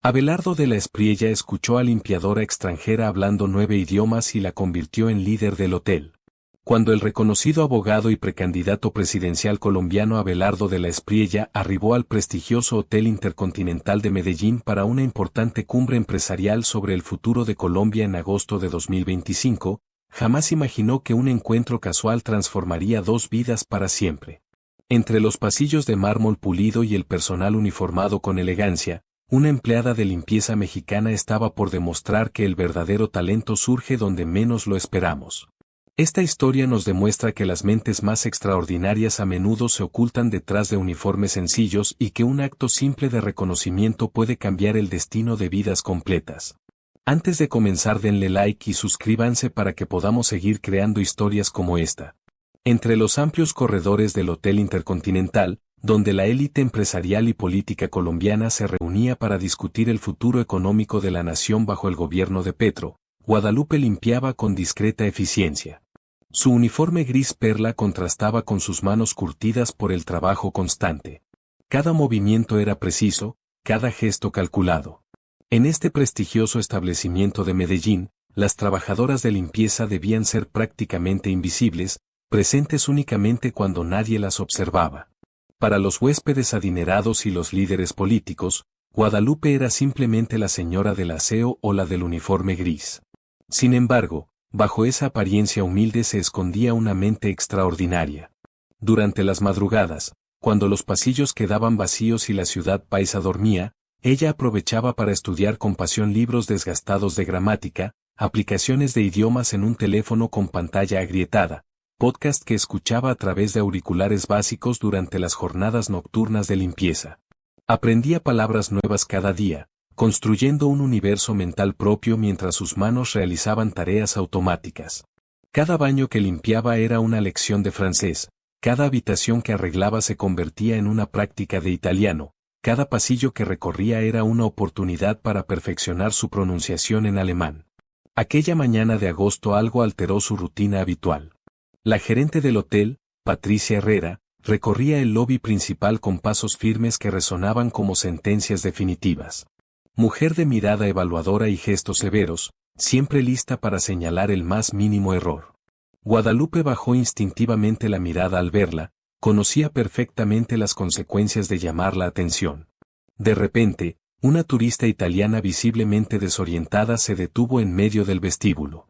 Abelardo de la Espriella escuchó a limpiadora extranjera hablando 9 idiomas y la convirtió en líder del hotel. Cuando el reconocido abogado y precandidato presidencial colombiano Abelardo de la Espriella arribó al prestigioso Hotel Intercontinental de Medellín para una importante cumbre empresarial sobre el futuro de Colombia en agosto de 2025, jamás imaginó que un encuentro casual transformaría 2 vidas para siempre. Entre los pasillos de mármol pulido y el personal uniformado con elegancia, una empleada de limpieza mexicana estaba por demostrar que el verdadero talento surge donde menos lo esperamos. Esta historia nos demuestra que las mentes más extraordinarias a menudo se ocultan detrás de uniformes sencillos y que un acto simple de reconocimiento puede cambiar el destino de vidas completas. Antes de comenzar, denle like y suscríbanse para que podamos seguir creando historias como esta. Entre los amplios corredores del Hotel Intercontinental, donde la élite empresarial y política colombiana se reunía para discutir el futuro económico de la nación bajo el gobierno de Petro, Guadalupe limpiaba con discreta eficiencia. Su uniforme gris perla contrastaba con sus manos curtidas por el trabajo constante. Cada movimiento era preciso, cada gesto calculado. En este prestigioso establecimiento de Medellín, las trabajadoras de limpieza debían ser prácticamente invisibles, presentes únicamente cuando nadie las observaba. Para los huéspedes adinerados y los líderes políticos, Guadalupe era simplemente la señora del aseo o la del uniforme gris. Sin embargo, bajo esa apariencia humilde se escondía una mente extraordinaria. Durante las madrugadas, cuando los pasillos quedaban vacíos y la ciudad paisa dormía, ella aprovechaba para estudiar con pasión libros desgastados de gramática, aplicaciones de idiomas en un teléfono con pantalla agrietada, podcast que escuchaba a través de auriculares básicos durante las jornadas nocturnas de limpieza. Aprendía palabras nuevas cada día, construyendo un universo mental propio mientras sus manos realizaban tareas automáticas. Cada baño que limpiaba era una lección de francés, cada habitación que arreglaba se convertía en una práctica de italiano, cada pasillo que recorría era una oportunidad para perfeccionar su pronunciación en alemán. Aquella mañana de agosto algo alteró su rutina habitual. La gerente del hotel, Patricia Herrera, recorría el lobby principal con pasos firmes que resonaban como sentencias definitivas. Mujer de mirada evaluadora y gestos severos, siempre lista para señalar el más mínimo error. Guadalupe bajó instintivamente la mirada al verla, conocía perfectamente las consecuencias de llamar la atención. De repente, una turista italiana visiblemente desorientada se detuvo en medio del vestíbulo.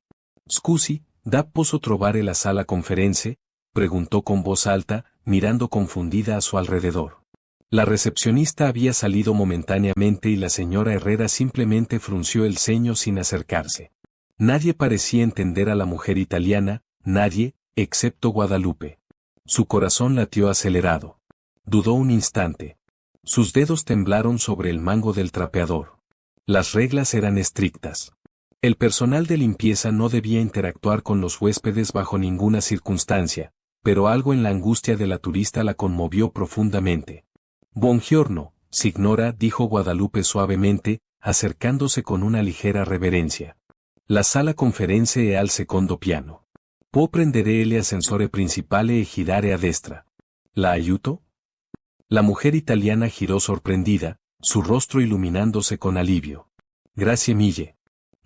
«Scusi, ¿da posso trovare la sala conferenze?», preguntó con voz alta, mirando confundida a su alrededor. La recepcionista había salido momentáneamente y la señora Herrera simplemente frunció el ceño sin acercarse. Nadie parecía entender a la mujer italiana, nadie, excepto Guadalupe. Su corazón latió acelerado. Dudó un instante. Sus dedos temblaron sobre el mango del trapeador. Las reglas eran estrictas. El personal de limpieza no debía interactuar con los huéspedes bajo ninguna circunstancia, pero algo en la angustia de la turista la conmovió profundamente. «Buongiorno, signora», dijo Guadalupe suavemente, acercándose con una ligera reverencia. «La sala conferenze è al secondo piano. Può prendere el ascensore principale e girare a destra. ¿La aiuto?». La mujer italiana giró sorprendida, su rostro iluminándose con alivio. «Grazie mille.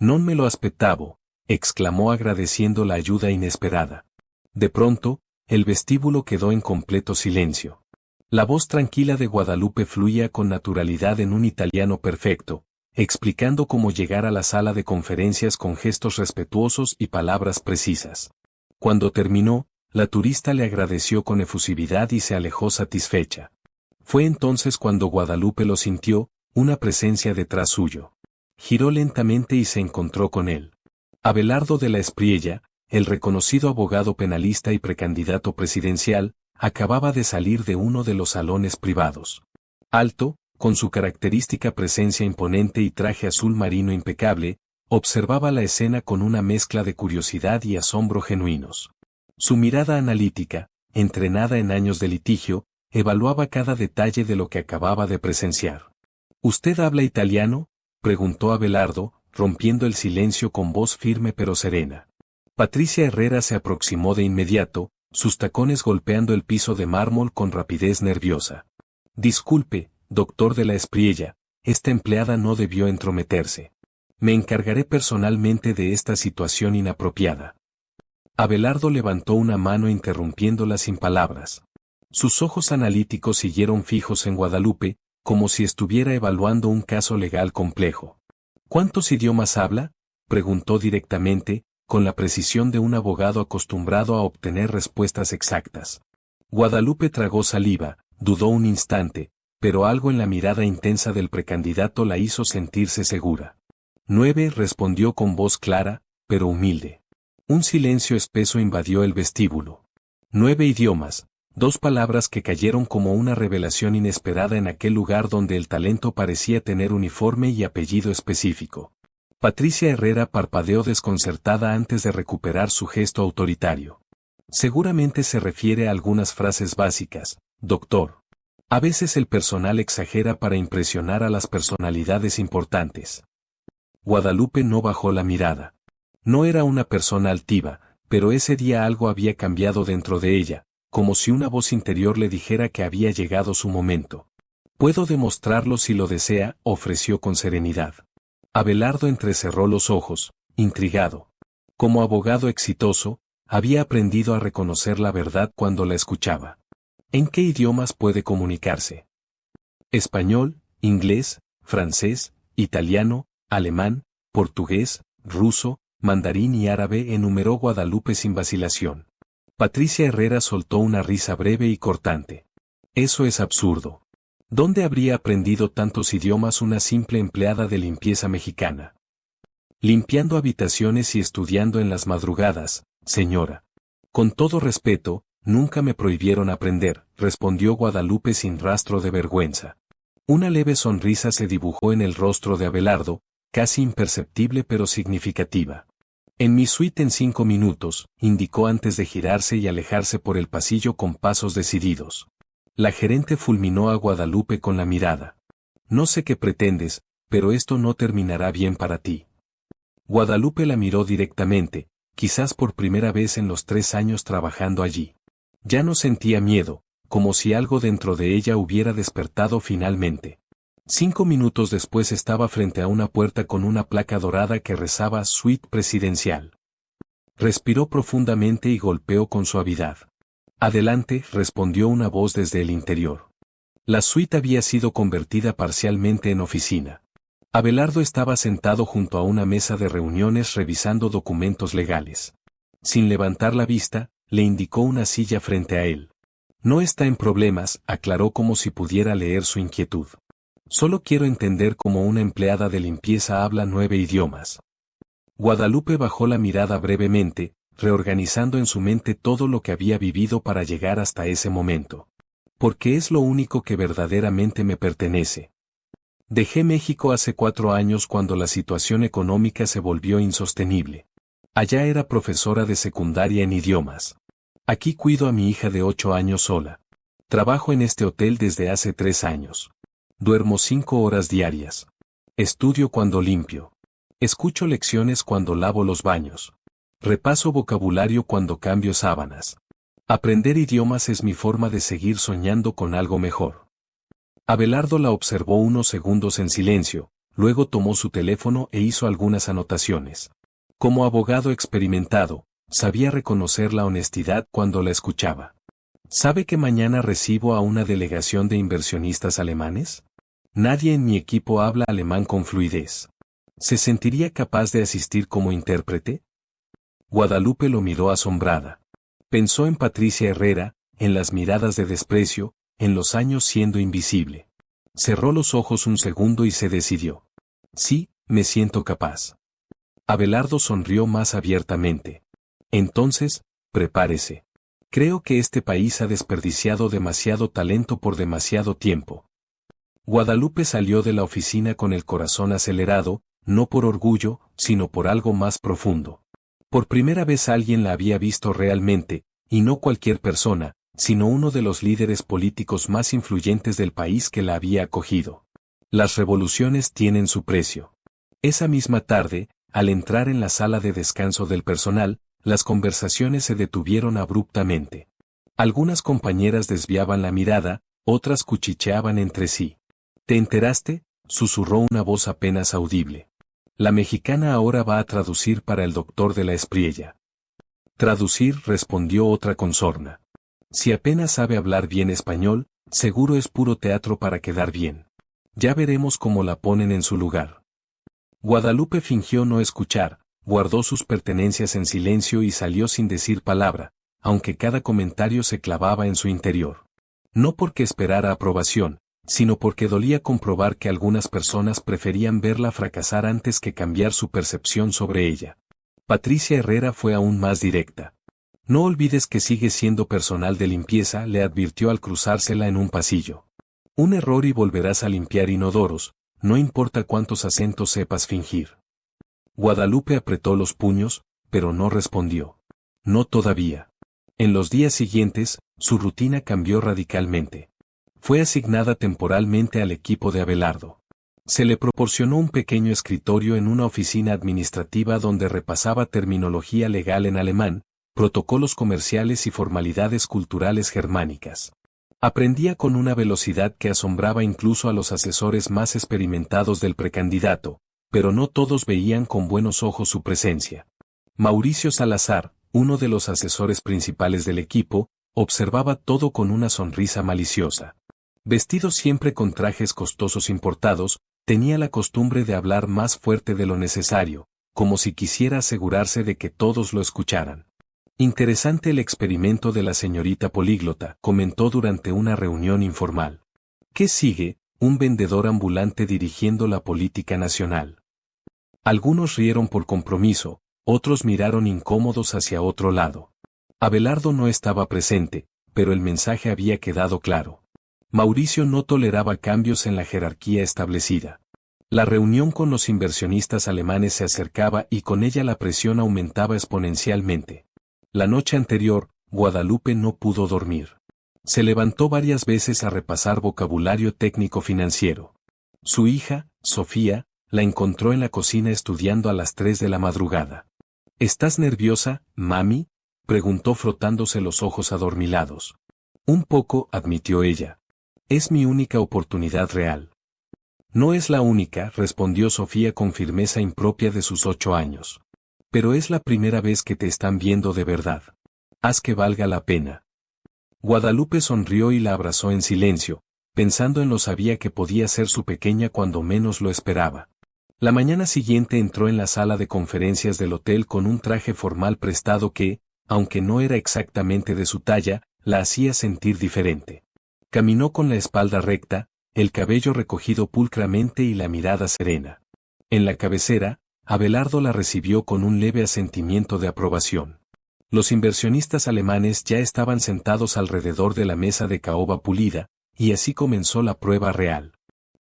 Non me lo aspettavo», exclamó agradeciendo la ayuda inesperada. De pronto, el vestíbulo quedó en completo silencio. La voz tranquila de Guadalupe fluía con naturalidad en un italiano perfecto, explicando cómo llegar a la sala de conferencias con gestos respetuosos y palabras precisas. Cuando terminó, la turista le agradeció con efusividad y se alejó satisfecha. Fue entonces cuando Guadalupe lo sintió, una presencia detrás suyo. Giró lentamente y se encontró con él. Abelardo de la Espriella, el reconocido abogado penalista y precandidato presidencial, acababa de salir de uno de los salones privados. Alto, con su característica presencia imponente y traje azul marino impecable, observaba la escena con una mezcla de curiosidad y asombro genuinos. Su mirada analítica, entrenada en años de litigio, evaluaba cada detalle de lo que acababa de presenciar. «¿Usted habla italiano?», preguntó Abelardo, rompiendo el silencio con voz firme pero serena. Patricia Herrera se aproximó de inmediato, sus tacones golpeando el piso de mármol con rapidez nerviosa. «Disculpe, doctor de la Espriella, esta empleada no debió entrometerse. Me encargaré personalmente de esta situación inapropiada. Abelardo levantó una mano interrumpiéndola sin palabras. Sus ojos analíticos siguieron fijos en Guadalupe, como si estuviera evaluando un caso legal complejo. ¿Cuántos idiomas habla?, preguntó directamente, con la precisión de un abogado acostumbrado a obtener respuestas exactas. Guadalupe tragó saliva, dudó un instante, pero algo en la mirada intensa del precandidato la hizo sentirse segura. 9, respondió con voz clara, pero humilde. Un silencio espeso invadió el vestíbulo. 9 idiomas, 2 palabras que cayeron como una revelación inesperada en aquel lugar donde el talento parecía tener uniforme y apellido específico. Patricia Herrera parpadeó desconcertada antes de recuperar su gesto autoritario. Seguramente se refiere a algunas frases básicas, doctor. A veces el personal exagera para impresionar a las personalidades importantes. Guadalupe no bajó la mirada. No era una persona altiva, pero ese día algo había cambiado dentro de ella, como si una voz interior le dijera que había llegado su momento. Puedo demostrarlo si lo desea, ofreció con serenidad. Abelardo entrecerró los ojos, intrigado. Como abogado exitoso, había aprendido a reconocer la verdad cuando la escuchaba. ¿En qué idiomas puede comunicarse? Español, inglés, francés, italiano, alemán, portugués, ruso, mandarín y árabe, enumeró Guadalupe sin vacilación. Patricia Herrera soltó una risa breve y cortante. Eso es absurdo. ¿Dónde habría aprendido tantos idiomas una simple empleada de limpieza mexicana? Limpiando habitaciones y estudiando en las madrugadas, señora. Con todo respeto, nunca me prohibieron aprender, respondió Guadalupe sin rastro de vergüenza. Una leve sonrisa se dibujó en el rostro de Abelardo, casi imperceptible pero significativa. En mi suite en 5 minutos, indicó antes de girarse y alejarse por el pasillo con pasos decididos. La gerente fulminó a Guadalupe con la mirada. No sé qué pretendes, pero esto no terminará bien para ti. Guadalupe la miró directamente, quizás por primera vez en los 3 años trabajando allí. Ya no sentía miedo, como si algo dentro de ella hubiera despertado finalmente. 5 minutos después estaba frente a una puerta con una placa dorada que rezaba Suite Presidencial. Respiró profundamente y golpeó con suavidad. Adelante, respondió una voz desde el interior. La suite había sido convertida parcialmente en oficina. Abelardo estaba sentado junto a una mesa de reuniones revisando documentos legales. Sin levantar la vista, le indicó una silla frente a él. No está en problemas, aclaró como si pudiera leer su inquietud. Solo quiero entender cómo una empleada de limpieza habla 9 idiomas. Guadalupe bajó la mirada brevemente, reorganizando en su mente todo lo que había vivido para llegar hasta ese momento. Porque es lo único que verdaderamente me pertenece. Dejé México hace 4 años cuando la situación económica se volvió insostenible. Allá era profesora de secundaria en idiomas. Aquí cuido a mi hija de 8 años sola. Trabajo en este hotel desde hace 3 años. Duermo 5 horas diarias. Estudio cuando limpio. Escucho lecciones cuando lavo los baños. Repaso vocabulario cuando cambio sábanas. Aprender idiomas es mi forma de seguir soñando con algo mejor. Abelardo la observó unos segundos en silencio, luego tomó su teléfono e hizo algunas anotaciones. Como abogado experimentado, sabía reconocer la honestidad cuando la escuchaba. ¿Sabe que mañana recibo a una delegación de inversionistas alemanes? Nadie en mi equipo habla alemán con fluidez. ¿Se sentiría capaz de asistir como intérprete? Guadalupe lo miró asombrada. Pensó en Patricia Herrera, en las miradas de desprecio, en los años siendo invisible. Cerró los ojos un segundo y se decidió. Sí, me siento capaz. Abelardo sonrió más abiertamente. Entonces, prepárese. Creo que este país ha desperdiciado demasiado talento por demasiado tiempo. Guadalupe salió de la oficina con el corazón acelerado, no por orgullo, sino por algo más profundo. Por primera vez alguien la había visto realmente, y no cualquier persona, sino uno de los líderes políticos más influyentes del país que la había acogido. Las revoluciones tienen su precio. Esa misma tarde, al entrar en la sala de descanso del personal, las conversaciones se detuvieron abruptamente. Algunas compañeras desviaban la mirada, otras cuchicheaban entre sí. ¿Te enteraste?, susurró una voz apenas audible. La mexicana ahora va a traducir para el doctor de la Espriella. Traducir, respondió otra consorna. Si apenas sabe hablar bien español, seguro es puro teatro para quedar bien. Ya veremos cómo la ponen en su lugar. Guadalupe fingió no escuchar, guardó sus pertenencias en silencio y salió sin decir palabra, aunque cada comentario se clavaba en su interior. No porque esperara aprobación, sino porque dolía comprobar que algunas personas preferían verla fracasar antes que cambiar su percepción sobre ella. Patricia Herrera fue aún más directa. No olvides que sigue siendo personal de limpieza, le advirtió al cruzársela en un pasillo. Un error y volverás a limpiar inodoros, no importa cuántos acentos sepas fingir. Guadalupe apretó los puños, pero no respondió. No todavía. En los días siguientes, su rutina cambió radicalmente. Fue asignada temporalmente al equipo de Abelardo. Se le proporcionó un pequeño escritorio en una oficina administrativa donde repasaba terminología legal en alemán, protocolos comerciales y formalidades culturales germánicas. Aprendía con una velocidad que asombraba incluso a los asesores más experimentados del precandidato, pero no todos veían con buenos ojos su presencia. Mauricio Salazar, uno de los asesores principales del equipo, observaba todo con una sonrisa maliciosa. Vestido siempre con trajes costosos importados, tenía la costumbre de hablar más fuerte de lo necesario, como si quisiera asegurarse de que todos lo escucharan. Interesante el experimento de la señorita políglota, comentó durante una reunión informal. ¿Qué sigue? Un vendedor ambulante dirigiendo la política nacional. Algunos rieron por compromiso, otros miraron incómodos hacia otro lado. Abelardo no estaba presente, pero el mensaje había quedado claro. Mauricio no toleraba cambios en la jerarquía establecida. La reunión con los inversionistas alemanes se acercaba y con ella la presión aumentaba exponencialmente. La noche anterior, Guadalupe no pudo dormir. Se levantó varias veces a repasar vocabulario técnico financiero. Su hija, Sofía, la encontró en la cocina estudiando a las 3 de la madrugada. ¿Estás nerviosa, mami?, preguntó frotándose los ojos adormilados. Un poco, admitió ella. Es mi única oportunidad real. No es la única, respondió Sofía con firmeza impropia de sus 8 años. Pero es la primera vez que te están viendo de verdad. Haz que valga la pena. Guadalupe sonrió y la abrazó en silencio, pensando en lo sabía que podía ser su pequeña cuando menos lo esperaba. La mañana siguiente entró en la sala de conferencias del hotel con un traje formal prestado que, aunque no era exactamente de su talla, la hacía sentir diferente. Caminó con la espalda recta, el cabello recogido pulcramente y la mirada serena. En la cabecera, Abelardo la recibió con un leve asentimiento de aprobación. Los inversionistas alemanes ya estaban sentados alrededor de la mesa de caoba pulida, y así comenzó la prueba real.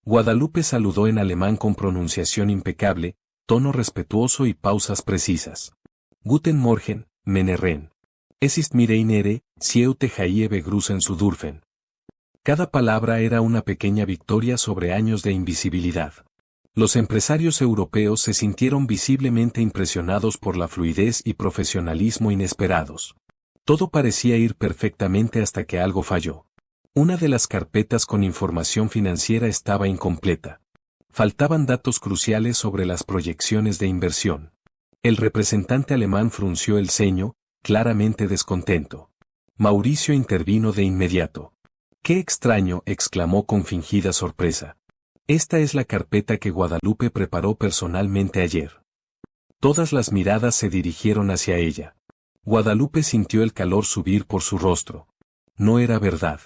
Guadalupe saludó en alemán con pronunciación impecable, tono respetuoso y pausas precisas. Guten Morgen, meine Herren. Es ist mir eine Ehre, Sie begrüßen zu dürfen. Cada palabra era una pequeña victoria sobre años de invisibilidad. Los empresarios europeos se sintieron visiblemente impresionados por la fluidez y profesionalismo inesperados. Todo parecía ir perfectamente hasta que algo falló. Una de las carpetas con información financiera estaba incompleta. Faltaban datos cruciales sobre las proyecciones de inversión. El representante alemán frunció el ceño, claramente descontento. Mauricio intervino de inmediato. ¡Qué extraño!, exclamó con fingida sorpresa. Esta es la carpeta que Guadalupe preparó personalmente ayer. Todas las miradas se dirigieron hacia ella. Guadalupe sintió el calor subir por su rostro. No era verdad.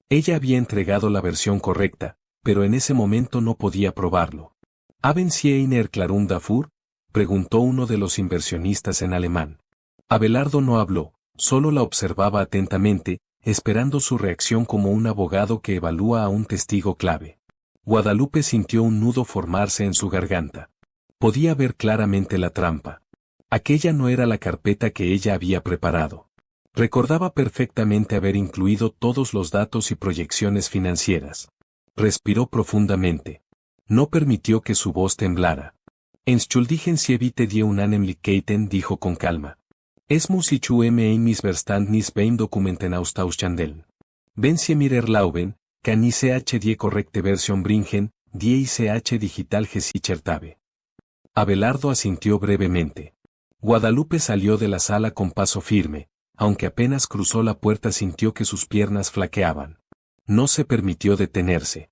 Ella había entregado la versión correcta, pero en ese momento no podía probarlo. ¿Haben Sie eine Erklärung dafür?, preguntó uno de los inversionistas en alemán. Abelardo no habló, solo la observaba atentamente, esperando su reacción como un abogado que evalúa a un testigo clave. Guadalupe sintió un nudo formarse en su garganta. Podía ver claramente la trampa. Aquella no era la carpeta que ella había preparado. Recordaba perfectamente haber incluido todos los datos y proyecciones financieras. Respiró profundamente. No permitió que su voz temblara. Entschuldigen Sie bitte die Unannehmlichkeiten, dijo con calma. Es muss ich ein Missverständnis beim Dokumenten austauschen. Wenn Sie mir erlauben, kann ich die korrekte Version bringen, DICH Digital Gesichertabe. Abelardo asintió brevemente. Guadalupe salió de la sala con paso firme, aunque apenas cruzó la puerta sintió que sus piernas flaqueaban. No se permitió detenerse.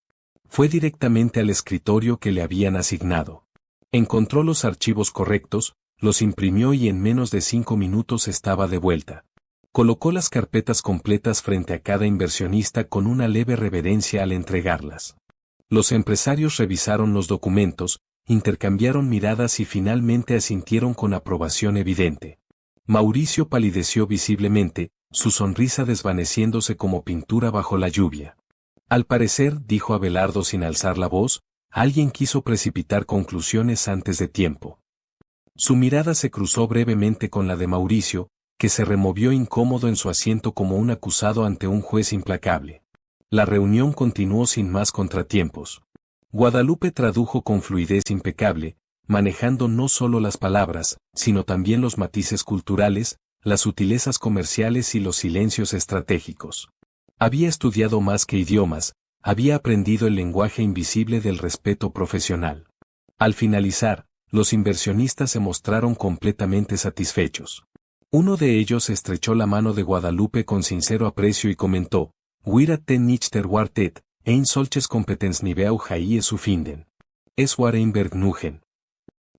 Fue directamente al escritorio que le habían asignado. Encontró los archivos correctos, los imprimió y en menos de 5 minutos estaba de vuelta. Colocó las carpetas completas frente a cada inversionista con una leve reverencia al entregarlas. Los empresarios revisaron los documentos, intercambiaron miradas y finalmente asintieron con aprobación evidente. Mauricio palideció visiblemente, su sonrisa desvaneciéndose como pintura bajo la lluvia. Al parecer, dijo Abelardo sin alzar la voz, alguien quiso precipitar conclusiones antes de tiempo. Su mirada se cruzó brevemente con la de Mauricio, que se removió incómodo en su asiento como un acusado ante un juez implacable. La reunión continuó sin más contratiempos. Guadalupe tradujo con fluidez impecable, manejando no solo las palabras, sino también los matices culturales, las sutilezas comerciales y los silencios estratégicos. Había estudiado más que idiomas, había aprendido el lenguaje invisible del respeto profesional. Al finalizar, los inversionistas se mostraron completamente satisfechos. Uno de ellos estrechó la mano de Guadalupe con sincero aprecio y comentó: "Wir ten nicht der Wartet, ein solches Kompetenzniveau hier zu finden. Es war ein Vergnügen".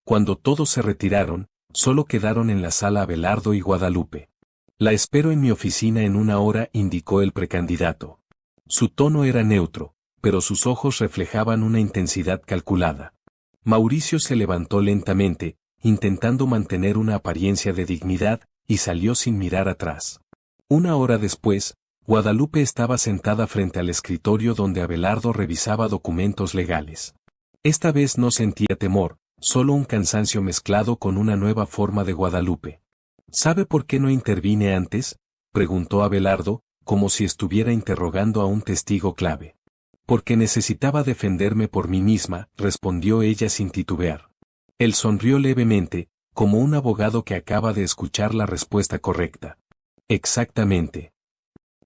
Cuando todos se retiraron, solo quedaron en la sala Abelardo y Guadalupe. La espero en mi oficina en 1 hora, indicó el precandidato. Su tono era neutro, pero sus ojos reflejaban una intensidad calculada. Mauricio se levantó lentamente, intentando mantener una apariencia de dignidad, y salió sin mirar atrás. 1 hora después, Guadalupe estaba sentada frente al escritorio donde Abelardo revisaba documentos legales. Esta vez no sentía temor, solo un cansancio mezclado con una nueva forma de Guadalupe. ¿Sabe por qué no intervine antes?, preguntó Abelardo, como si estuviera interrogando a un testigo clave. Porque necesitaba defenderme por mí misma, respondió ella sin titubear. Él sonrió levemente, como un abogado que acaba de escuchar la respuesta correcta. Exactamente.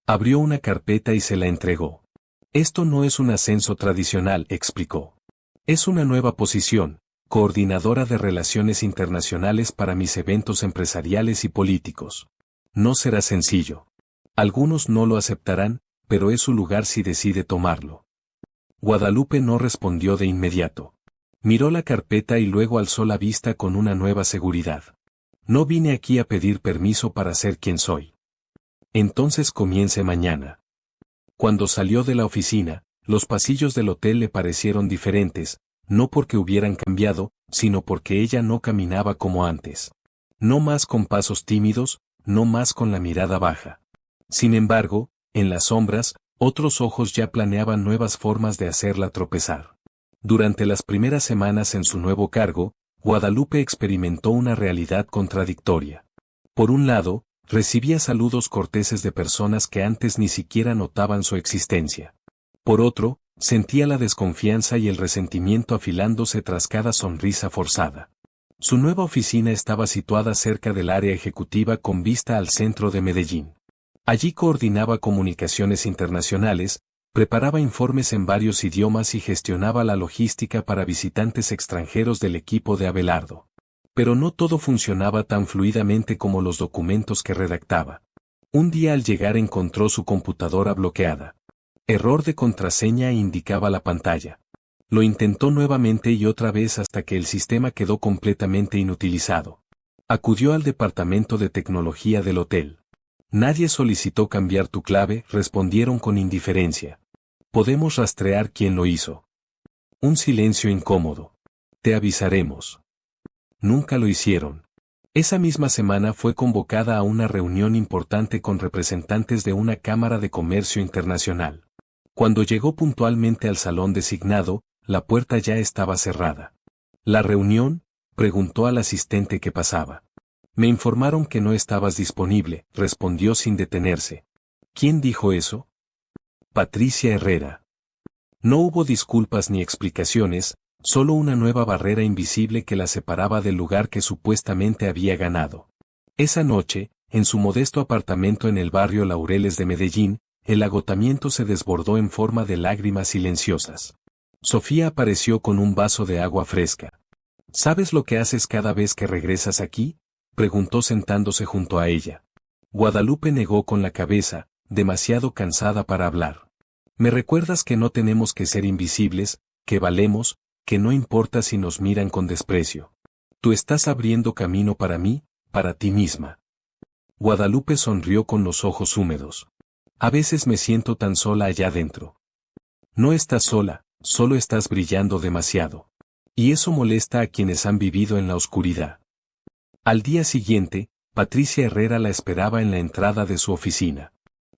Abrió una carpeta y se la entregó. Esto no es un ascenso tradicional, explicó. Es una nueva posición, coordinadora de relaciones internacionales para mis eventos empresariales y políticos. No será sencillo. Algunos no lo aceptarán, pero es su lugar si decide tomarlo. Guadalupe no respondió de inmediato. Miró la carpeta y luego alzó la vista con una nueva seguridad. No vine aquí a pedir permiso para ser quien soy. Entonces comience mañana. Cuando salió de la oficina, los pasillos del hotel le parecieron diferentes, no porque hubieran cambiado, sino porque ella no caminaba como antes. No más con pasos tímidos, no más con la mirada baja. Sin embargo, en las sombras, otros ojos ya planeaban nuevas formas de hacerla tropezar. Durante las primeras semanas en su nuevo cargo, Guadalupe experimentó una realidad contradictoria. Por un lado, recibía saludos corteses de personas que antes ni siquiera notaban su existencia. Por otro, sentía la desconfianza y el resentimiento afilándose tras cada sonrisa forzada. Su nueva oficina estaba situada cerca del área ejecutiva con vista al centro de Medellín. Allí coordinaba comunicaciones internacionales, preparaba informes en varios idiomas y gestionaba la logística para visitantes extranjeros del equipo de Abelardo. Pero no todo funcionaba tan fluidamente como los documentos que redactaba. Un día al llegar encontró su computadora bloqueada. Error de contraseña indicaba la pantalla. Lo intentó nuevamente y otra vez hasta que el sistema quedó completamente inutilizado. Acudió al departamento de tecnología del hotel. Nadie solicitó cambiar tu clave, respondieron con indiferencia. Podemos rastrear quién lo hizo. Un silencio incómodo. Te avisaremos. Nunca lo hicieron. Esa misma semana fue convocada a una reunión importante con representantes de una Cámara de Comercio Internacional. Cuando llegó puntualmente al salón designado, la puerta ya estaba cerrada. ¿La reunión?, preguntó al asistente que pasaba. Me informaron que no estabas disponible, respondió sin detenerse. ¿Quién dijo eso? Patricia Herrera. No hubo disculpas ni explicaciones, solo una nueva barrera invisible que la separaba del lugar que supuestamente había ganado. Esa noche, en su modesto apartamento en el barrio Laureles de Medellín, el agotamiento se desbordó en forma de lágrimas silenciosas. Sofía apareció con un vaso de agua fresca. ¿Sabes lo que haces cada vez que regresas aquí?, preguntó sentándose junto a ella. Guadalupe negó con la cabeza, demasiado cansada para hablar. Me recuerdas que no tenemos que ser invisibles, que valemos, que no importa si nos miran con desprecio. Tú estás abriendo camino para mí, para ti misma. Guadalupe sonrió con los ojos húmedos. A veces me siento tan sola allá dentro. No estás sola, solo estás brillando demasiado. Y eso molesta a quienes han vivido en la oscuridad. Al día siguiente, Patricia Herrera la esperaba en la entrada de su oficina.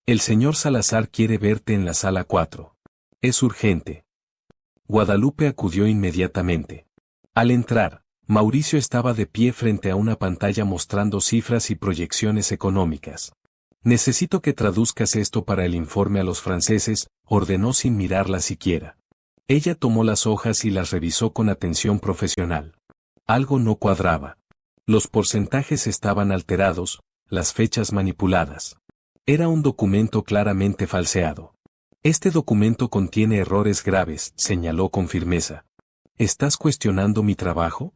El señor Salazar quiere verte en la sala 4. Es urgente. Guadalupe acudió inmediatamente. Al entrar, Mauricio estaba de pie frente a una pantalla mostrando cifras y proyecciones económicas. Necesito que traduzcas esto para el informe a los franceses, ordenó sin mirarla siquiera. Ella tomó las hojas y las revisó con atención profesional. Algo no cuadraba. Los porcentajes estaban alterados, las fechas manipuladas. Era un documento claramente falseado. Este documento contiene errores graves, señaló con firmeza. ¿Estás cuestionando mi trabajo?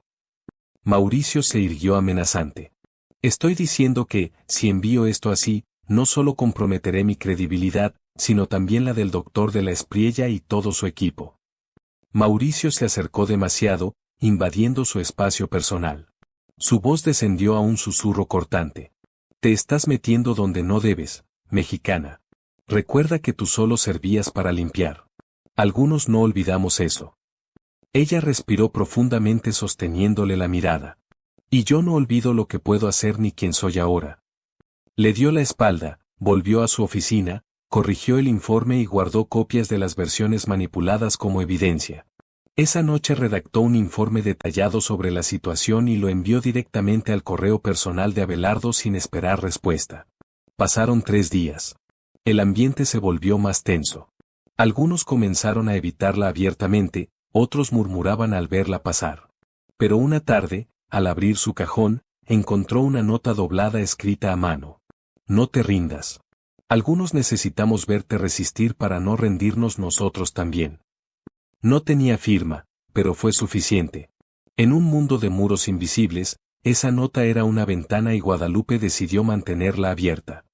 Mauricio se irguió amenazante. Estoy diciendo que, si envío esto así, no solo comprometeré mi credibilidad, sino también la del doctor de la Espriella y todo su equipo. Mauricio se acercó demasiado, invadiendo su espacio personal. Su voz descendió a un susurro cortante. Te estás metiendo donde no debes, mexicana. Recuerda que tú solo servías para limpiar. Algunos no olvidamos eso. Ella respiró profundamente sosteniéndole la mirada. Y yo no olvido lo que puedo hacer ni quién soy ahora. Le dio la espalda, volvió a su oficina, corrigió el informe y guardó copias de las versiones manipuladas como evidencia. Esa noche redactó un informe detallado sobre la situación y lo envió directamente al correo personal de Abelardo sin esperar respuesta. Pasaron 3 días. El ambiente se volvió más tenso. Algunos comenzaron a evitarla abiertamente, otros murmuraban al verla pasar. Pero una tarde, al abrir su cajón, encontró una nota doblada escrita a mano. No te rindas. Algunos necesitamos verte resistir para no rendirnos nosotros también. No tenía firma, pero fue suficiente. En un mundo de muros invisibles, esa nota era una ventana y Guadalupe decidió mantenerla abierta.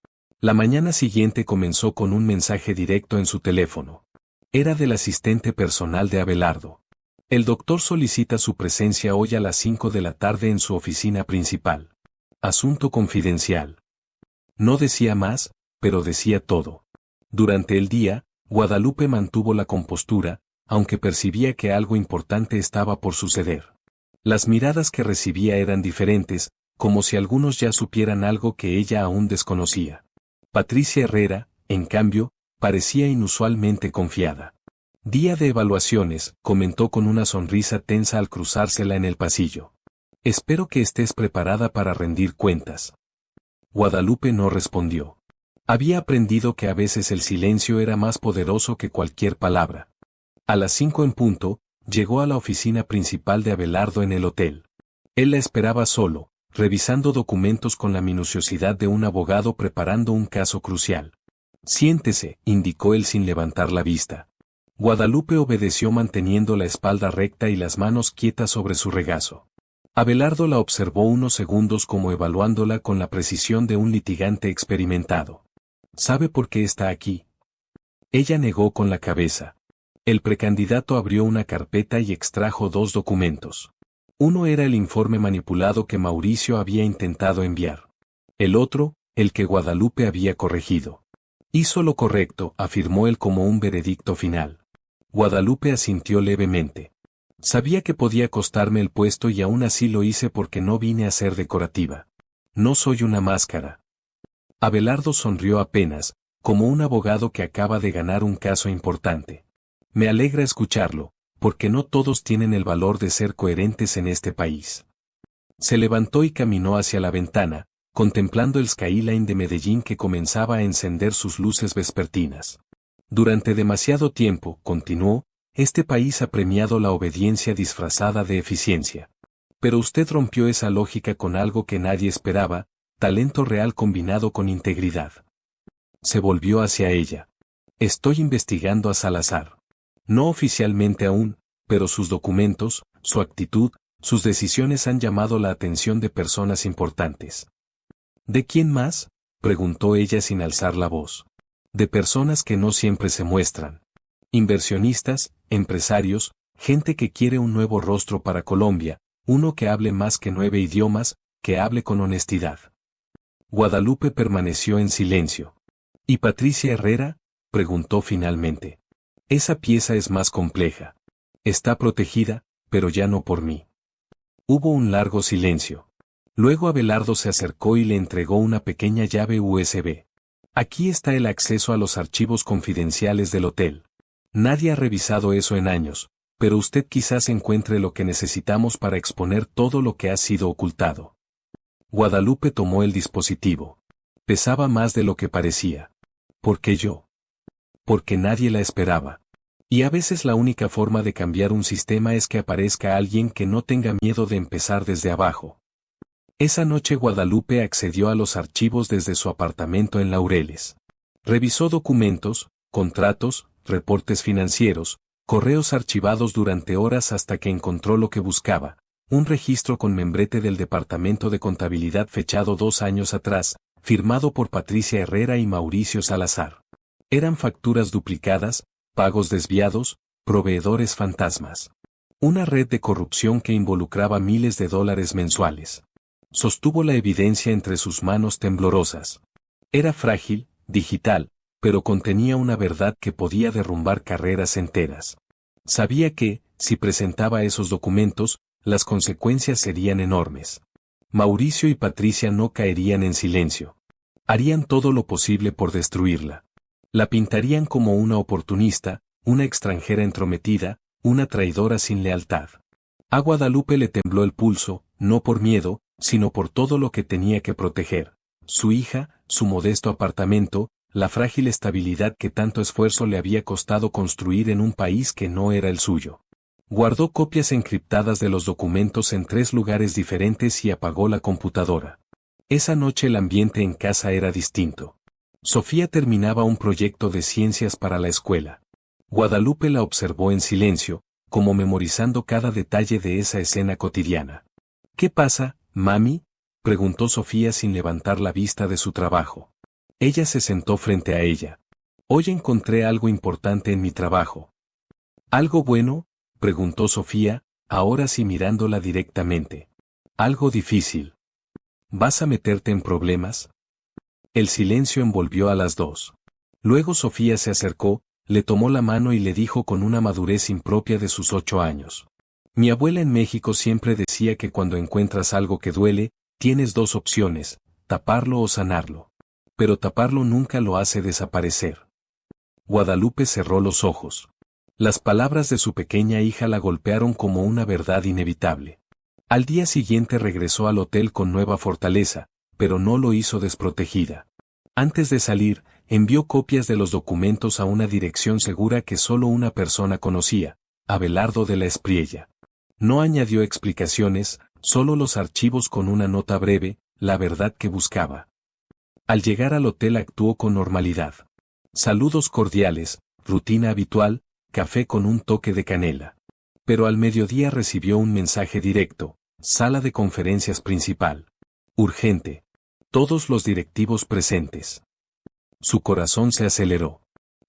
La mañana siguiente comenzó con un mensaje directo en su teléfono. Era del asistente personal de Abelardo. El doctor solicita su presencia hoy a las 5 de la tarde en su oficina principal. Asunto confidencial. No decía más, pero decía todo. Durante el día, Guadalupe mantuvo la compostura, aunque percibía que algo importante estaba por suceder. Las miradas que recibía eran diferentes, como si algunos ya supieran algo que ella aún desconocía. Patricia Herrera, en cambio, parecía inusualmente confiada. Día de evaluaciones, comentó con una sonrisa tensa al cruzársela en el pasillo. Espero que estés preparada para rendir cuentas. Guadalupe no respondió. Había aprendido que a veces el silencio era más poderoso que cualquier palabra. A las 5 en punto, llegó a la oficina principal de Abelardo en el hotel. Él la esperaba solo, revisando documentos con la minuciosidad de un abogado preparando un caso crucial. Siéntese, indicó él sin levantar la vista. Guadalupe obedeció manteniendo la espalda recta y las manos quietas sobre su regazo. Abelardo la observó unos segundos como evaluándola con la precisión de un litigante experimentado. ¿Sabe por qué está aquí? Ella negó con la cabeza. El precandidato abrió una carpeta y extrajo 2 documentos. Uno era el informe manipulado que Mauricio había intentado enviar. El otro, el que Guadalupe había corregido. Hizo lo correcto, afirmó él como un veredicto final. Guadalupe asintió levemente. Sabía que podía costarme el puesto y aún así lo hice porque no vine a ser decorativa. No soy una máscara. Abelardo sonrió apenas, como un abogado que acaba de ganar un caso importante. Me alegra escucharlo, porque no todos tienen el valor de ser coherentes en este país. Se levantó y caminó hacia la ventana, contemplando el skyline de Medellín que comenzaba a encender sus luces vespertinas. Durante demasiado tiempo, continuó, este país ha premiado la obediencia disfrazada de eficiencia. Pero usted rompió esa lógica con algo que nadie esperaba, talento real combinado con integridad. Se volvió hacia ella. Estoy investigando a Salazar. No oficialmente aún, pero sus documentos, su actitud, sus decisiones han llamado la atención de personas importantes. ¿De quién más?, preguntó ella sin alzar la voz. De personas que no siempre se muestran. Inversionistas, empresarios, gente que quiere un nuevo rostro para Colombia, uno que hable más que 9 idiomas, que hable con honestidad. Guadalupe permaneció en silencio. ¿Y Patricia Herrera?, preguntó finalmente. Esa pieza es más compleja. Está protegida, pero ya no por mí. Hubo un largo silencio. Luego Abelardo se acercó y le entregó una pequeña llave USB. Aquí está el acceso a los archivos confidenciales del hotel. Nadie ha revisado eso en años, pero usted quizás encuentre lo que necesitamos para exponer todo lo que ha sido ocultado. Guadalupe tomó el dispositivo. Pesaba más de lo que parecía. ¿Por qué yo? Porque nadie la esperaba. Y a veces la única forma de cambiar un sistema es que aparezca alguien que no tenga miedo de empezar desde abajo. Esa noche Guadalupe accedió a los archivos desde su apartamento en Laureles. Revisó documentos, contratos, reportes financieros, correos archivados durante horas hasta que encontró lo que buscaba, un registro con membrete del Departamento de Contabilidad fechado 2 años atrás, firmado por Patricia Herrera y Mauricio Salazar. Eran facturas duplicadas, pagos desviados, proveedores fantasmas. Una red de corrupción que involucraba miles de dólares mensuales. Sostuvo la evidencia entre sus manos temblorosas. Era frágil, digital, pero contenía una verdad que podía derrumbar carreras enteras. Sabía que, si presentaba esos documentos, las consecuencias serían enormes. Mauricio y Patricia no caerían en silencio. Harían todo lo posible por destruirla. La pintarían como una oportunista, una extranjera entrometida, una traidora sin lealtad. A Guadalupe le tembló el pulso, no por miedo, sino por todo lo que tenía que proteger. Su hija, su modesto apartamento, la frágil estabilidad que tanto esfuerzo le había costado construir en un país que no era el suyo. Guardó copias encriptadas de los documentos en 3 lugares diferentes y apagó la computadora. Esa noche el ambiente en casa era distinto. Sofía terminaba un proyecto de ciencias para la escuela. Guadalupe la observó en silencio, como memorizando cada detalle de esa escena cotidiana. ¿Qué pasa, mami?, preguntó Sofía sin levantar la vista de su trabajo. Ella se sentó frente a ella. Hoy encontré algo importante en mi trabajo. ¿Algo bueno?, preguntó Sofía, ahora sí mirándola directamente. Algo difícil. ¿Vas a meterte en problemas? El silencio envolvió a las dos. Luego Sofía se acercó, le tomó la mano y le dijo con una madurez impropia de sus 8 años. Mi abuela en México siempre decía que cuando encuentras algo que duele, tienes 2 opciones, taparlo o sanarlo. Pero taparlo nunca lo hace desaparecer. Guadalupe cerró los ojos. Las palabras de su pequeña hija la golpearon como una verdad inevitable. Al día siguiente regresó al hotel con nueva fortaleza, pero no lo hizo desprotegida. Antes de salir, envió copias de los documentos a una dirección segura que solo una persona conocía, Abelardo de la Espriella. No añadió explicaciones, solo los archivos con una nota breve, la verdad que buscaba. Al llegar al hotel actuó con normalidad. Saludos cordiales, rutina habitual, café con un toque de canela. Pero al mediodía recibió un mensaje directo, sala de conferencias principal. Urgente. Todos los directivos presentes. Su corazón se aceleró.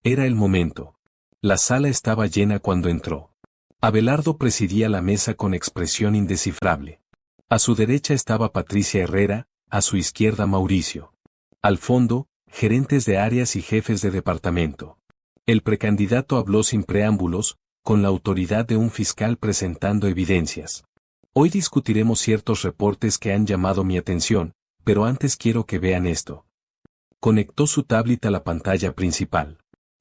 Era el momento. La sala estaba llena cuando entró. Abelardo presidía la mesa con expresión indescifrable. A su derecha estaba Patricia Herrera, a su izquierda Mauricio. Al fondo, gerentes de áreas y jefes de departamento. El precandidato habló sin preámbulos, con la autoridad de un fiscal presentando evidencias. Hoy discutiremos ciertos reportes que han llamado mi atención, pero antes quiero que vean esto. Conectó su tablet a la pantalla principal.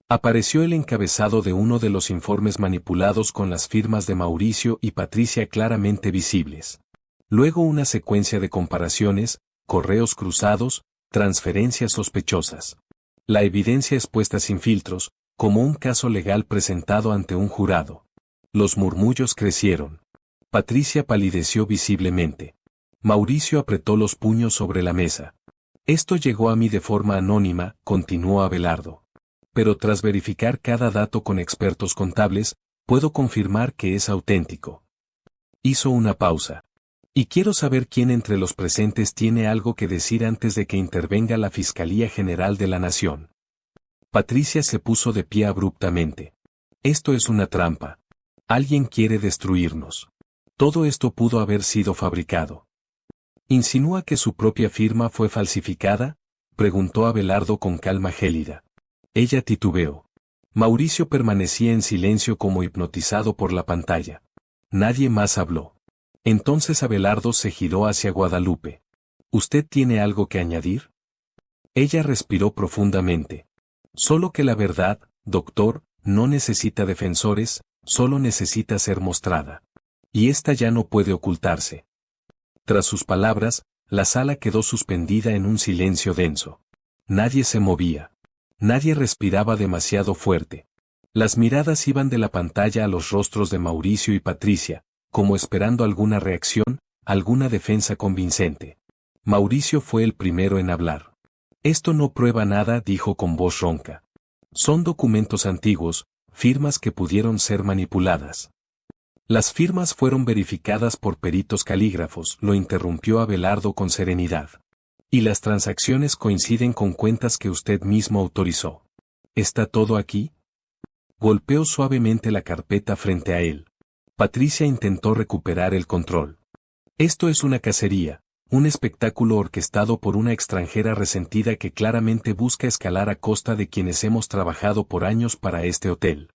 Apareció el encabezado de uno de los informes manipulados con las firmas de Mauricio y Patricia claramente visibles. Luego una secuencia de comparaciones, correos cruzados, transferencias sospechosas. La evidencia expuesta sin filtros, como un caso legal presentado ante un jurado. Los murmullos crecieron. Patricia palideció visiblemente. Mauricio apretó los puños sobre la mesa. Esto llegó a mí de forma anónima, continuó Abelardo. pero tras verificar cada dato con expertos contables, puedo confirmar que es auténtico. Hizo una pausa. Y quiero saber quién entre los presentes tiene algo que decir antes de que intervenga la Fiscalía General de la Nación. Patricia se puso de pie abruptamente. Esto es una trampa. Alguien quiere destruirnos. Todo esto pudo haber sido fabricado. ¿Insinúa que su propia firma fue falsificada?, preguntó Abelardo con calma gélida. Ella titubeó. Mauricio permanecía en silencio como hipnotizado por la pantalla. Nadie más habló. Entonces Abelardo se giró hacia Guadalupe. ¿Usted tiene algo que añadir? Ella respiró profundamente. Solo que la verdad, doctor, no necesita defensores, solo necesita ser mostrada. Y esta ya no puede ocultarse. Tras sus palabras, la sala quedó suspendida en un silencio denso. Nadie se movía. Nadie respiraba demasiado fuerte. Las miradas iban de la pantalla a los rostros de Mauricio y Patricia, como esperando alguna reacción, alguna defensa convincente. Mauricio fue el primero en hablar. Esto no prueba nada, dijo con voz ronca. Son documentos antiguos, firmas que pudieron ser manipuladas. Las firmas fueron verificadas por peritos calígrafos, lo interrumpió Abelardo con serenidad. Y las transacciones coinciden con cuentas que usted mismo autorizó. ¿Está todo aquí? Golpeó suavemente la carpeta frente a él. Patricia intentó recuperar el control. Esto es una cacería, un espectáculo orquestado por una extranjera resentida que claramente busca escalar a costa de quienes hemos trabajado por años para este hotel.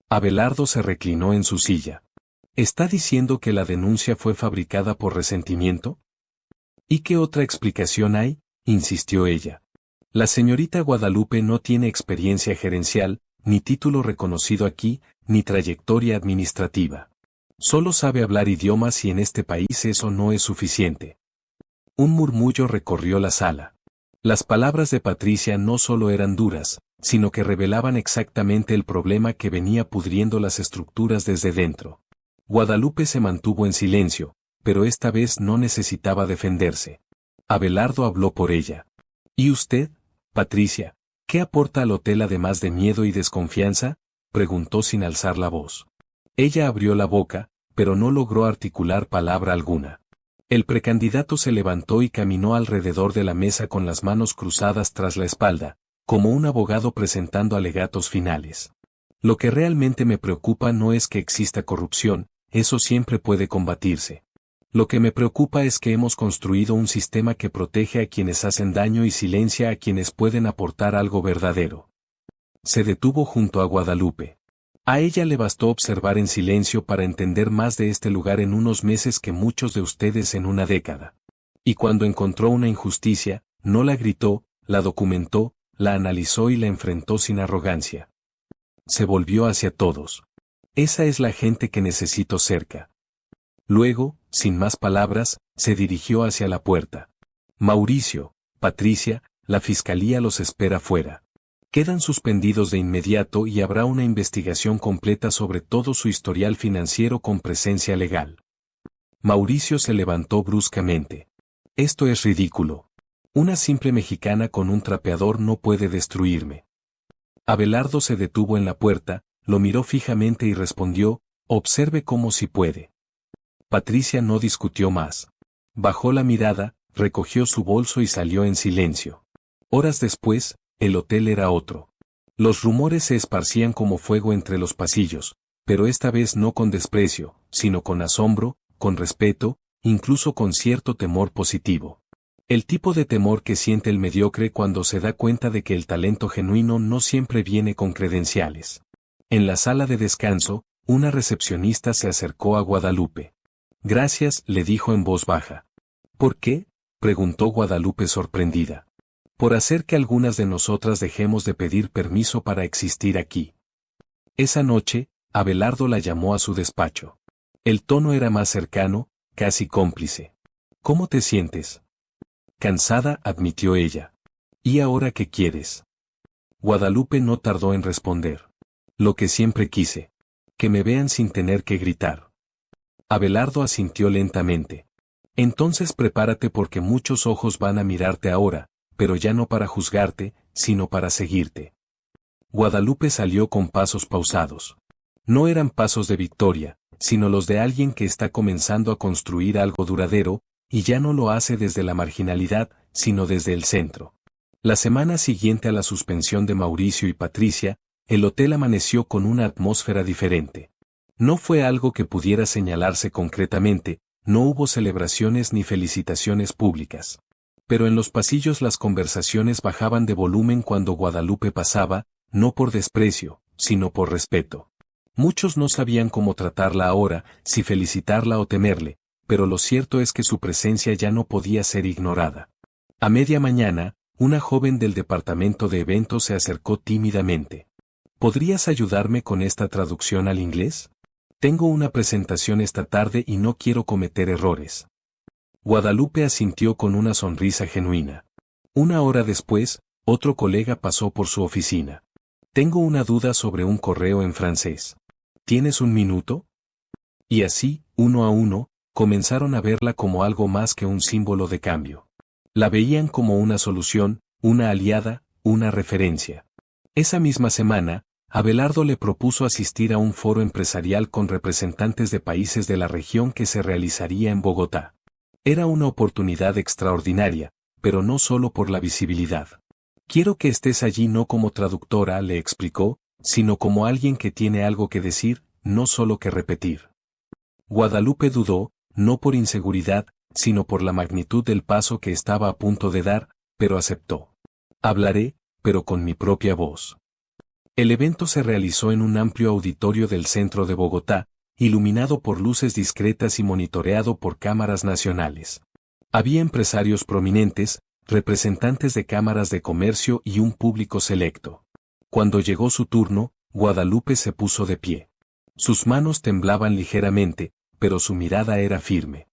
Abelardo se reclinó en su silla. ¿Está diciendo que la denuncia fue fabricada por resentimiento? ¿Y qué otra explicación hay?, insistió ella. La señorita Guadalupe no tiene experiencia gerencial, ni título reconocido aquí, ni trayectoria administrativa. Solo sabe hablar idiomas y en este país eso no es suficiente. Un murmullo recorrió la sala. Las palabras de Patricia no solo eran duras, sino que revelaban exactamente el problema que venía pudriendo las estructuras desde dentro. Guadalupe se mantuvo en silencio, pero esta vez no necesitaba defenderse. Abelardo habló por ella. ¿Y usted, Patricia, qué aporta al hotel además de miedo y desconfianza?, preguntó sin alzar la voz. Ella abrió la boca, pero no logró articular palabra alguna. El precandidato se levantó y caminó alrededor de la mesa con las manos cruzadas tras la espalda, como un abogado presentando alegatos finales. Lo que realmente me preocupa no es que exista corrupción, eso siempre puede combatirse. Lo que me preocupa es que hemos construido un sistema que protege a quienes hacen daño y silencia a quienes pueden aportar algo verdadero. Se detuvo junto a Guadalupe. A ella le bastó observar en silencio para entender más de este lugar en unos meses que muchos de ustedes en una década. Y cuando encontró una injusticia, no la gritó, la documentó, la analizó y la enfrentó sin arrogancia. Se volvió hacia todos. Esa es la gente que necesito cerca. Luego, sin más palabras, se dirigió hacia la puerta. Mauricio, Patricia, la fiscalía los espera fuera. Quedan suspendidos de inmediato y habrá una investigación completa sobre todo su historial financiero con presencia legal. Mauricio se levantó bruscamente. Esto es ridículo. Una simple mexicana con un trapeador no puede destruirme. Abelardo se detuvo en la puerta, lo miró fijamente y respondió, observe cómo si puede. Patricia no discutió más. Bajó la mirada, recogió su bolso y salió en silencio. Horas después, el hotel era otro. Los rumores se esparcían como fuego entre los pasillos, pero esta vez no con desprecio, sino con asombro, con respeto, incluso con cierto temor positivo. El tipo de temor que siente el mediocre cuando se da cuenta de que el talento genuino no siempre viene con credenciales. En la sala de descanso, una recepcionista se acercó a Guadalupe. Gracias, le dijo en voz baja. ¿Por qué?, preguntó Guadalupe sorprendida. Por hacer que algunas de nosotras dejemos de pedir permiso para existir aquí. Esa noche, Abelardo la llamó a su despacho. El tono era más cercano, casi cómplice. ¿Cómo te sientes? Cansada, admitió ella. ¿Y ahora qué quieres? Guadalupe no tardó en responder. Lo que siempre quise. Que me vean sin tener que gritar. Abelardo asintió lentamente. Entonces prepárate porque muchos ojos van a mirarte ahora, pero ya no para juzgarte, sino para seguirte. Guadalupe salió con pasos pausados. No eran pasos de victoria, sino los de alguien que está comenzando a construir algo duradero, y ya no lo hace desde la marginalidad, sino desde el centro. La semana siguiente a la suspensión de Mauricio y Patricia, el hotel amaneció con una atmósfera diferente. No fue algo que pudiera señalarse concretamente, no hubo celebraciones ni felicitaciones públicas. Pero en los pasillos las conversaciones bajaban de volumen cuando Guadalupe pasaba, no por desprecio, sino por respeto. Muchos no sabían cómo tratarla ahora, si felicitarla o temerle, pero lo cierto es que su presencia ya no podía ser ignorada. A media mañana, una joven del departamento de eventos se acercó tímidamente. ¿Podrías ayudarme con esta traducción al inglés? Tengo una presentación esta tarde y no quiero cometer errores. Guadalupe asintió con una sonrisa genuina. Una hora después, otro colega pasó por su oficina. Tengo una duda sobre un correo en francés. ¿Tienes un minuto? Y así, uno a uno, comenzaron a verla como algo más que un símbolo de cambio. La veían como una solución, una aliada, una referencia. Esa misma semana, Abelardo le propuso asistir a un foro empresarial con representantes de países de la región que se realizaría en Bogotá. Era una oportunidad extraordinaria, pero no solo por la visibilidad. Quiero que estés allí no como traductora, le explicó, sino como alguien que tiene algo que decir, no solo que repetir. Guadalupe dudó, no por inseguridad, sino por la magnitud del paso que estaba a punto de dar, pero aceptó. Hablaré, pero con mi propia voz. El evento se realizó en un amplio auditorio del centro de Bogotá, iluminado por luces discretas y monitoreado por cámaras nacionales. Había empresarios prominentes, representantes de cámaras de comercio y un público selecto. Cuando llegó su turno, Guadalupe se puso de pie. Sus manos temblaban ligeramente, pero su mirada era firme.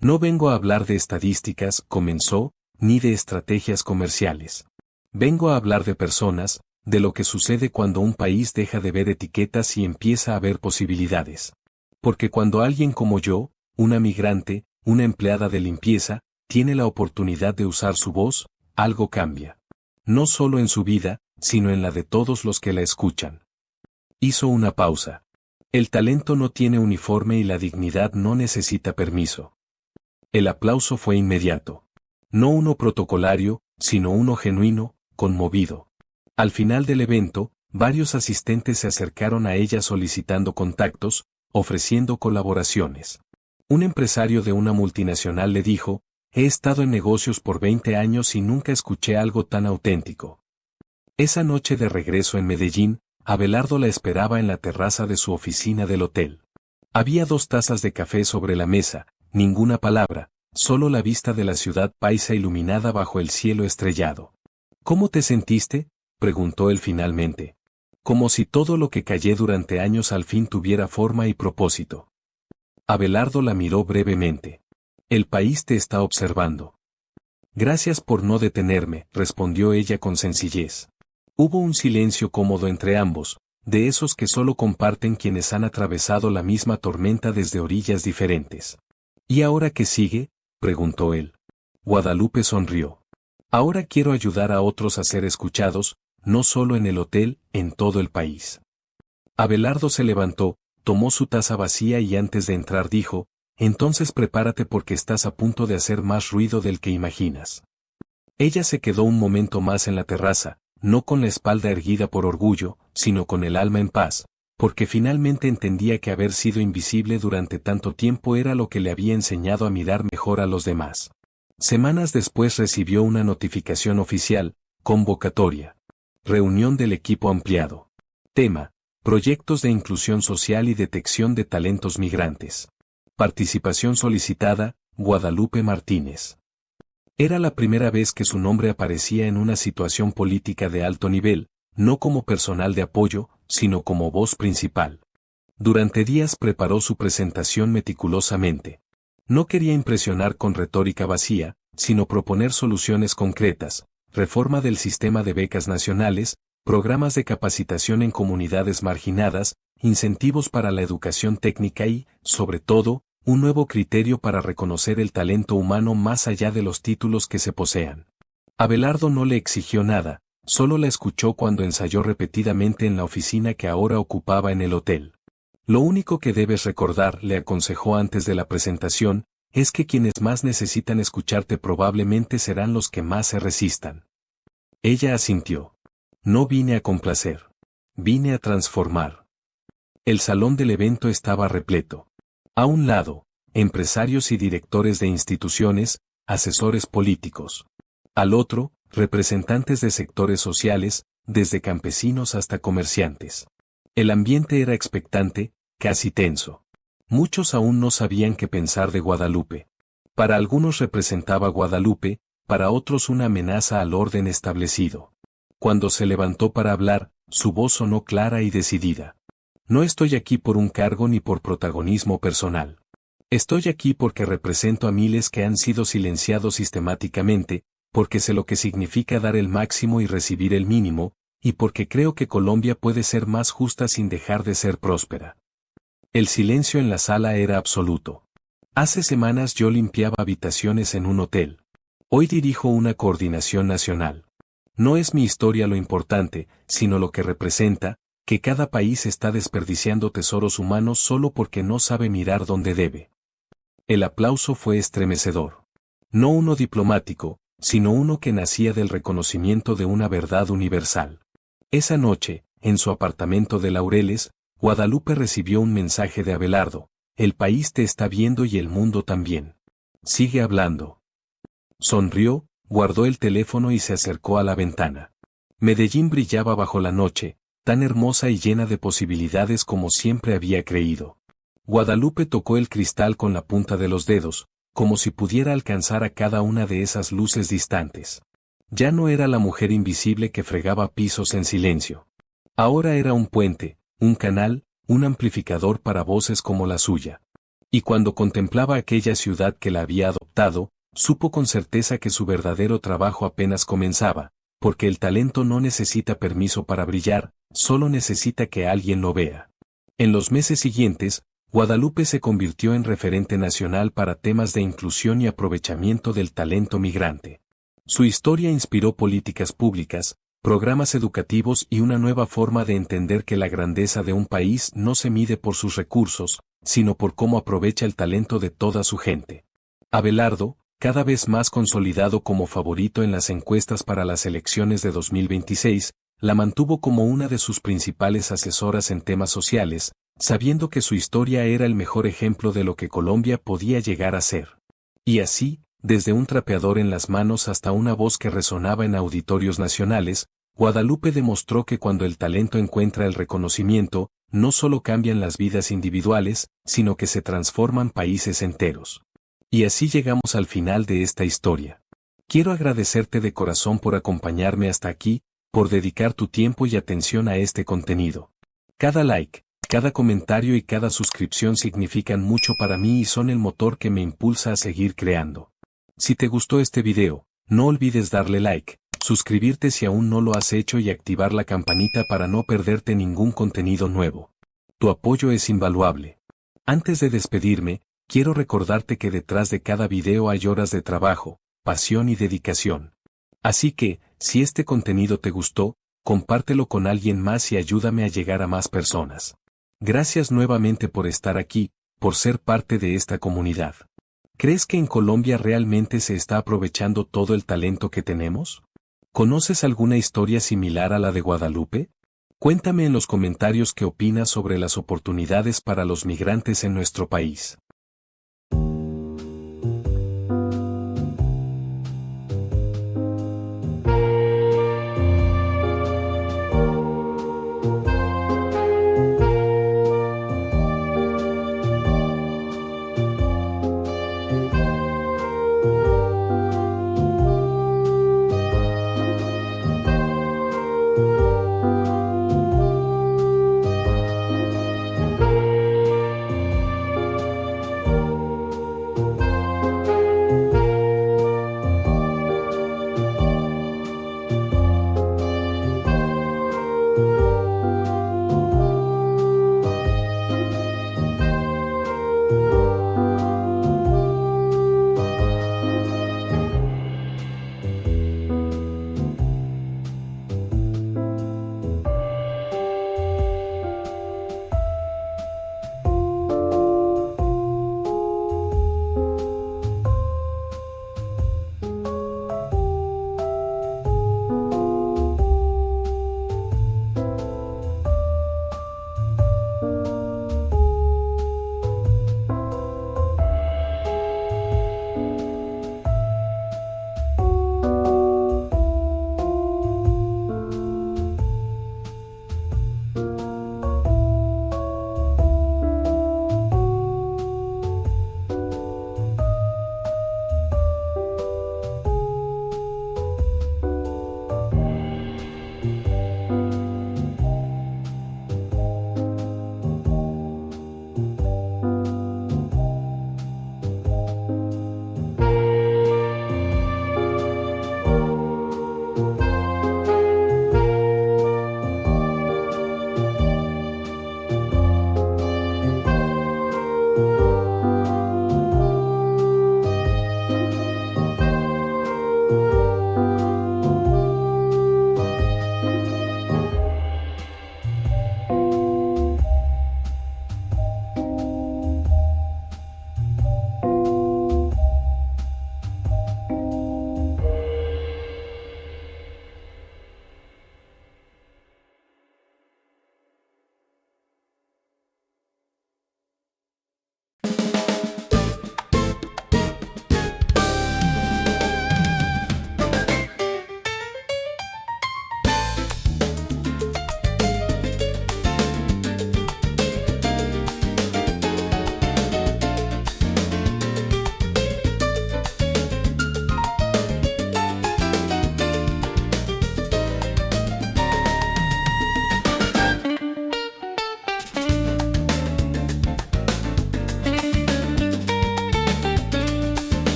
No vengo a hablar de estadísticas, comenzó, ni de estrategias comerciales. Vengo a hablar de personas, de lo que sucede cuando un país deja de ver etiquetas y empieza a ver posibilidades. Porque cuando alguien como yo, una migrante, una empleada de limpieza, tiene la oportunidad de usar su voz, algo cambia. No solo en su vida, sino en la de todos los que la escuchan. Hizo una pausa. El talento no tiene uniforme y la dignidad no necesita permiso. El aplauso fue inmediato. No uno protocolario, sino uno genuino, conmovido. Al final del evento, varios asistentes se acercaron a ella solicitando contactos, ofreciendo colaboraciones. Un empresario de una multinacional le dijo, he estado en negocios por 20 años y nunca escuché algo tan auténtico. Esa noche de regreso en Medellín, Abelardo la esperaba en la terraza de su oficina del hotel. Había 2 tazas de café sobre la mesa, ninguna palabra, solo la vista de la ciudad paisa iluminada bajo el cielo estrellado. ¿Cómo te sentiste?, preguntó él finalmente. Como si todo lo que callé durante años al fin tuviera forma y propósito. Abelardo la miró brevemente. El país te está observando. Gracias por no detenerme, respondió ella con sencillez. Hubo un silencio cómodo entre ambos, de esos que solo comparten quienes han atravesado la misma tormenta desde orillas diferentes. ¿Y ahora qué sigue?, preguntó él. Guadalupe sonrió. Ahora quiero ayudar a otros a ser escuchados, no solo en el hotel, en todo el país. Abelardo se levantó, tomó su taza vacía y antes de entrar dijo, entonces prepárate porque estás a punto de hacer más ruido del que imaginas. Ella se quedó un momento más en la terraza, no con la espalda erguida por orgullo, sino con el alma en paz, porque finalmente entendía que haber sido invisible durante tanto tiempo era lo que le había enseñado a mirar mejor a los demás. Semanas después recibió una notificación oficial, convocatoria. Reunión del equipo ampliado. Tema, proyectos de inclusión social y detección de talentos migrantes. Participación solicitada, Guadalupe Martínez. Era la primera vez que su nombre aparecía en una situación política de alto nivel, no como personal de apoyo, sino como voz principal. Durante días preparó su presentación meticulosamente. No quería impresionar con retórica vacía, sino proponer soluciones concretas, reforma del sistema de becas nacionales, programas de capacitación en comunidades marginadas, incentivos para la educación técnica y, sobre todo, un nuevo criterio para reconocer el talento humano más allá de los títulos que se posean. Abelardo no le exigió nada, Solo la escuchó cuando ensayó repetidamente en la oficina que ahora ocupaba en el hotel. Lo único que debes recordar, le aconsejó antes de la presentación, es que quienes más necesitan escucharte probablemente serán los que más se resistan. Ella asintió. No vine a complacer. Vine a transformar. El salón del evento estaba repleto. A un lado, empresarios y directores de instituciones, asesores políticos. Al otro, representantes de sectores sociales, desde campesinos hasta comerciantes. El ambiente era expectante, casi tenso. Muchos aún no sabían qué pensar de Guadalupe. Para algunos representaba Guadalupe, para otros una amenaza al orden establecido. Cuando se levantó para hablar, su voz sonó clara y decidida. No estoy aquí por un cargo ni por protagonismo personal. Estoy aquí porque represento a miles que han sido silenciados sistemáticamente, porque sé lo que significa dar el máximo y recibir el mínimo, y porque creo que Colombia puede ser más justa sin dejar de ser próspera. El silencio en la sala era absoluto. Hace semanas yo limpiaba habitaciones en un hotel. Hoy dirijo una coordinación nacional. No es mi historia lo importante, sino lo que representa, que cada país está desperdiciando tesoros humanos solo porque no sabe mirar donde debe. El aplauso fue estremecedor. No uno diplomático, sino uno que nacía del reconocimiento de una verdad universal. Esa noche, en su apartamento de Laureles, Guadalupe recibió un mensaje de Abelardo: el país te está viendo y el mundo también. Sigue hablando. Sonrió, guardó el teléfono y se acercó a la ventana. Medellín brillaba bajo la noche, tan hermosa y llena de posibilidades como siempre había creído. Guadalupe tocó el cristal con la punta de los dedos, como si pudiera alcanzar a cada una de esas luces distantes. Ya no era la mujer invisible que fregaba pisos en silencio. Ahora era un puente, un canal, un amplificador para voces como la suya. Y cuando contemplaba aquella ciudad que la había adoptado, supo con certeza que su verdadero trabajo apenas comenzaba, porque el talento no necesita permiso para brillar, solo necesita que alguien lo vea. En los meses siguientes, Guadalupe se convirtió en referente nacional para temas de inclusión y aprovechamiento del talento migrante. Su historia inspiró políticas públicas, programas educativos y una nueva forma de entender que la grandeza de un país no se mide por sus recursos, sino por cómo aprovecha el talento de toda su gente. Abelardo, cada vez más consolidado como favorito en las encuestas para las elecciones de 2026, la mantuvo como una de sus principales asesoras en temas sociales, sabiendo que su historia era el mejor ejemplo de lo que Colombia podía llegar a ser. Y así, desde un trapeador en las manos hasta una voz que resonaba en auditorios nacionales, Guadalupe demostró que cuando el talento encuentra el reconocimiento, no solo cambian las vidas individuales, sino que se transforman países enteros. Y así llegamos al final de esta historia. Quiero agradecerte de corazón por acompañarme hasta aquí, por dedicar tu tiempo y atención a este contenido. Cada like, cada comentario y cada suscripción significan mucho para mí y son el motor que me impulsa a seguir creando. Si te gustó este video, no olvides darle like, suscribirte si aún no lo has hecho y activar la campanita para no perderte ningún contenido nuevo. Tu apoyo es invaluable. Antes de despedirme, quiero recordarte que detrás de cada video hay horas de trabajo, pasión y dedicación. Así que, si este contenido te gustó, compártelo con alguien más y ayúdame a llegar a más personas. Gracias nuevamente por estar aquí, por ser parte de esta comunidad. ¿Crees que en Colombia realmente se está aprovechando todo el talento que tenemos? ¿Conoces alguna historia similar a la de Guadalupe? Cuéntame en los comentarios qué opinas sobre las oportunidades para los migrantes en nuestro país.